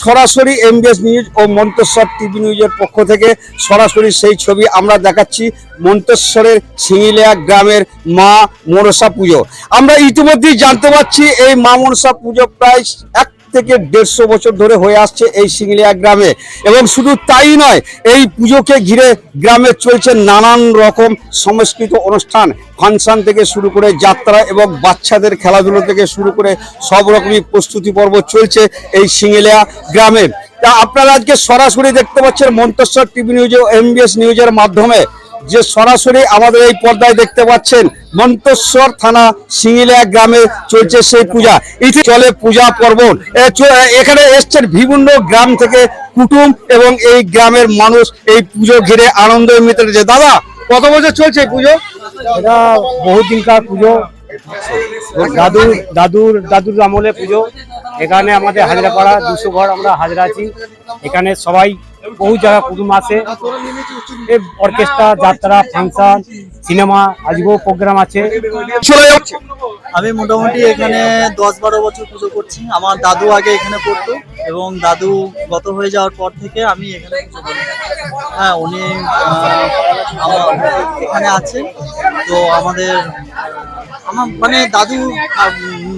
সরাসরি MBS news ও Manteswar TV নিউজের পক্ষ থেকে সরাসরি সেই ছবি আমরা দেখাচ্ছি মন্তেশ্বরের সিঙ্গিলিয়া গ্রামের মা মনসা পুজো। আমরা ইতিমধ্যেই জানতে পারছি এই মা মনসা পুজো প্রায় 1 থেকে 150 বছর ধরে হয়ে আসছে এই সিঙ্গিলিয়া গ্রামে, এবং শুধু তাই নয়, এই পুজোকে ঘিরে গ্রামে চলছে নানান রকম সংস্কৃত অনুষ্ঠান, ফাংশন থেকে শুরু করে যাত্রা এবং বাচ্চাদের খেলাধুলো থেকে শুরু করে সব রকমই প্রস্তুতি পর্ব চলছে এই সিঙ্গিলিয়া গ্রামের। তা আপনারা আজকে সরাসরি দেখতে পাচ্ছেন মন্তেশ্বর টিভি নিউজ ও এমবিএস নিউজের মাধ্যমে যে সরাসরি আমাদের এই পর্দায় দেখতে পাচ্ছেন মন্তেশ্বর থানা সিঙ্গিলিয়া গ্রামে চলছে সেই পূজা। ইতি চলে পূজা পর্বণ। এখানে এসছেন বিভিন্ন গ্রাম থেকে কুটুম এবং এই গ্রামের মানুষ এই পুজো ঘিরে আনন্দ মেতেছে। দাদা, কত বছর চলছে পুজো? এটা বহুত দিনকার পুজো, দাদুর আমলে পুজো। এখানে আমাদের হাজরাপাড়া 200 ঘর আমরা হাজরা আছি। এখানে সবাই বহু জায়গা কুটুম আসে, অর্কেস্ট্রা, যাত্রা, ফাংশন, সিনেমা, আজকেও প্রোগ্রাম আছে। আমি মোটামুটি এখানে 10-12 বছর পুজো করছি। আমার দাদু আগে এখানে পড়তো এবং দাদু গত হয়ে যাওয়ার পর থেকে আমি এখানে পুজো করি। হ্যাঁ, উনি আমার এখানে আছেন। তো আমার মানে দাদু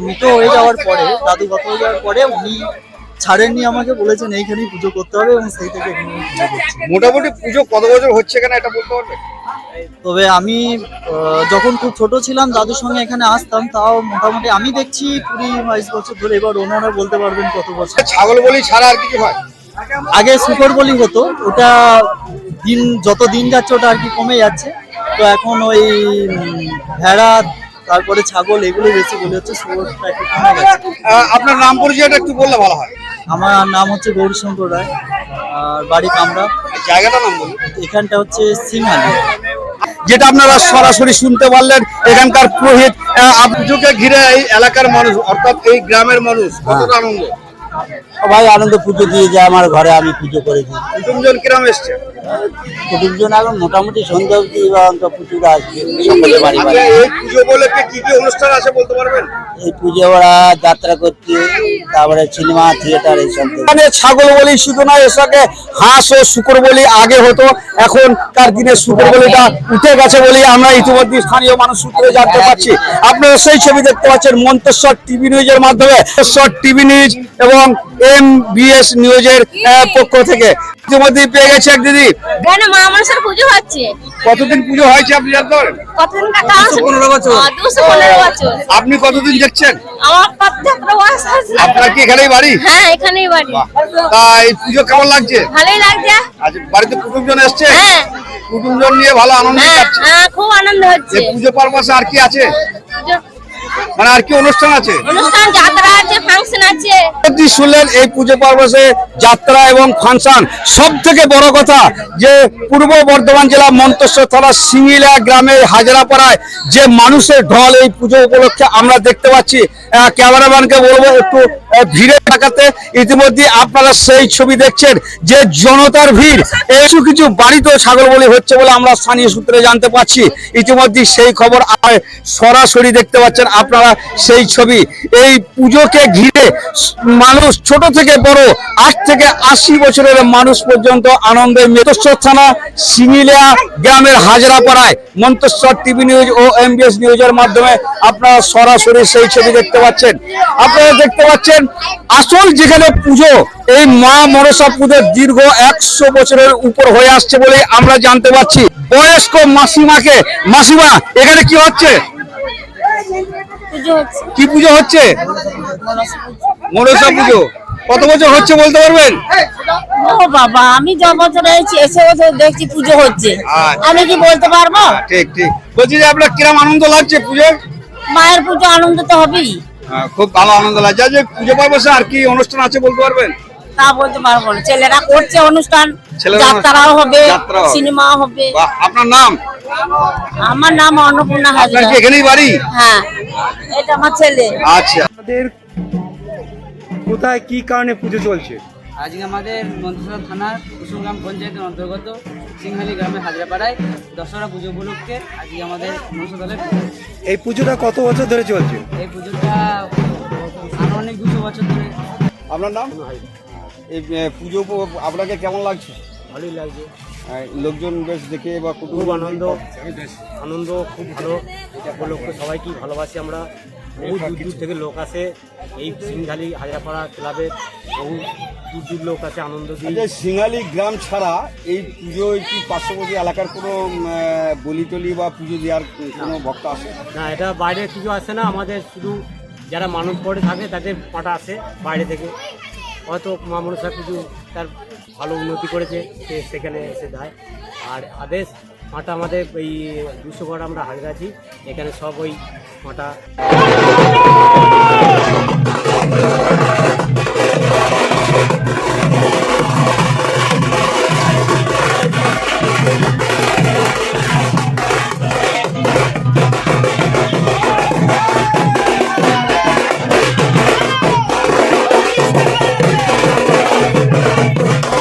মৃত হয়ে যাওয়ার পরে, দাদু গত হয়ে যাওয়ার পরে উনি ছাড়েননি, আমাকে বলেছেন এইখানেই পুজো করতে হবে এবং সেই থেকে এখানে পুজো করছি। মোটামুটি পুজো কত বছর হচ্ছে এখানে এটা বলতে পারবে? তবে আমি যখন খুব ছোট ছিলাম দাদুর সঙ্গে এখানে আসতাম, তাও মোটামুটি আমি দেখছি 20-22 বছর ধরে। এবার ওনারা বলতে পারবেন কত বছর। ছাগল বলি ছাড়া আর কিছু হয়? আগে শুকর বলি হতো, ওটা যত দিন যাচ্ছে ওটা আর কি কমে যাচ্ছে। তো এখন ওই ভেড়া, তারপরে ছাগল, এগুলো বেশি বলে হচ্ছে। শুকরটা একটু কমে গেছে। আপনার নাম পরিচয়টা একটু বললে ভালো হয়। আমার নাম হচ্ছে গৌরীশঙ্কর রায়, আর বাড়ি কামরা। জায়গাটার নাম বলুন। এখানটা হচ্ছে সিংহালি। যেটা আপনারা সরাসরি শুনতে পারলেন এখানকার পুরোহিত। পুজোকে ঘিরে এই এলাকার মানুষ অর্থাৎ এই গ্রামের মানুষ কতটা আনন্দ? সবাই আনন্দ পুজো দিয়ে যায়। আমার ঘরে আমি পুজো করেছি। কুটুমজন কিরম এসছে? কুটুমজন এখন মোটামুটি সন্ধ্যা অবধি পুজোটা আসবে। এই পুজো বলে কি কি অনুষ্ঠান আছে বলতে পারবেন? এই পুজো ওরা যাত্রা করছে, তারপরে সিনেমা, থিয়েটার, এইসব। ছাগল বলি শুধু নয়, এর সঙ্গে হাঁস ও শুকর বলি আগে হতো, এখনকার দিনে শুকর বলিটা উঠে গেছে বলে আমরা ইতিমধ্যে স্থানীয় মানুষ সূত্রে জানতে পারছি। আপনারা সেই ছবি দেখতে পাচ্ছেন মন্তেশ্বর টিভি নিউজের মাধ্যমে, মন্তেশ্বর টিভি নিউজ এবং এমবিএস নিউজের পক্ষ থেকে। ইতিমধ্যে পেয়ে গেছে এক দিদি। মা মনসার পুজো হচ্ছে। কতদিন পুজো হয়েছে আপনি জানতে পারেন? 215 বছর। আপনি কতদিন দেখছেন? আমার 15 বছর আছে। আপনার কি এখানেই বাড়ি? হ্যাঁ, এখানেই বাড়ি। তাই পুজো কেমন লাগছে? ভালোই লাগছে। আজ বাড়িতে কুটুমজন এসছে? হ্যাঁ, কুটুমজন নিয়ে ভালো আনন্দ পাচ্ছে। হ্যাঁ, খুব আনন্দ হচ্ছে। এই পুজো পারপাসে আর কি আছে? মানে আর কি অনুষ্ঠান আছে? অনুষ্ঠান, যাত্রা আছে, ফাংশন আছে। আপনি শুনলেন এই পুজো পারপাসে যাত্রা এবং ফাংশন। সব থেকে বড় কথা যে পূর্ব বর্ধমান জেলা মন্তেশ্বর থানা সিঙ্গিলিয়া গ্রামের হাজরাপাড়ায় যে মানুষের ঢল এই পুজো উপলক্ষে আমরা দেখতে পাচ্ছি। ক্যামেরাম্যানকে বলবো একটু ভিড়ে থাকাতে। ইতিমধ্যে আপনারা সেই ছবি দেখছেন যে জনতার ভিড়। এই কিছু বাড়িতেও ছাগল বলি হচ্ছে বলে আমরা স্থানীয় সূত্রে জানতে পারছি। ইতিমধ্যে সেই খবর সরাসরি দেখতে পাচ্ছেন আপনারা সেই ছবি। এই পুজোকে ঘিরে মানুষ ছোট থেকে বড় 8 থেকে 80 বছরের মানুষ পর্যন্ত আনন্দে। মন্তেশ্বর থানা সিঙ্গিলিয়া গ্রামের হাজরাপাড়ায় মন্তেশ্বর টিভি নিউজ ও এমবিএস নিউজের মাধ্যমে আপনারা সরাসরি সেই ছবি দেখতে পাচ্ছেন। আপনারা দেখতে পাচ্ছেন আসল যেখানে পুজো, এই মা মনসা পুজো দীর্ঘ 100 বছরের উপর হয়ে আসছে বলে আমরা জানতে পারছি। বয়স্ক মাসিমাকে, মাসিমা এখানে কি হচ্ছে? কি পুজো হচ্ছে? মনসা পুজো। কত বছর হচ্ছে বলতে পারবেন? ও বাবা, আমি যে বছর এসে বছর দেখছি পুজো হচ্ছে, আমি কি বলতে পারবো? ঠিক ঠিক। বলছি যে আপনার কিরম আনন্দ লাগছে পুজো? মায়ের পুজো আনন্দ তো হবেই। খুব ভালো আনন্দ লাগছে। যে পুজো পারপাসে আর কি অনুষ্ঠান আছে বলতে পারবেন? তা বলতে পারবো না। ছেলেরা করছে অনুষ্ঠান, যাত্রাও হবে, সিনেমা হবে। আপনার নাম? আমার নাম অন্নপূর্ণা হাজরা। আপনার কি এখানেই বাড়ি? হ্যাঁ, এটা আমার ছেলে। আচ্ছা। কোথায় কি কারণে পুজো চলছে? আজকে আমাদের মন্ত্রিসভা থানার কুসুমগ্রাম পঞ্চায়েতের অন্তর্গত সিংহালি গ্রামের হাজরাপাড়ায় দশহরা পুজো উপলক্ষে আজকে আমাদের মনসা পুজো। এই পুজোটা কত বছর ধরে চলছে? এই পুজোটা আনুমানিক 200 বছর ধরে। আপনার নাম? এই পুজো আপনাকে কেমন লাগছে? ভালোই লাগছে, লোকজন বেশ দেখে বা খুব আনন্দ খুব ভালো। এটা উপলক্ষে সবাইকে ভালোবাসি আমরা। বহু দূর দূর থেকে লোক আসে এই সিংহালি হাজরাপাড়া ক্লাবে, বহু দূর দূর লোক আসে আনন্দ দিয়ে। সিংহালি গ্রাম ছাড়া এই পুজোয় কি পার্শ্ববর্তী এলাকার কোনো বলি টলি বা পুজো দেওয়ার কোনো ভক্ত আসে? না, এটা বাইরে কিছু আসে না, আমাদের শুধু যারা মানুষ পড়ে থাকে তাদের পাটা আসে বাইরে থেকে। হয়তো মা মনসা কিছু তার ভালো উন্নতি করেছে, সে সেখানে এসে দেয়। আর আদেশ মাটা আমাদের এই 200 ঘর আমরা হাজির আছি, এখানে সব ওই মাটা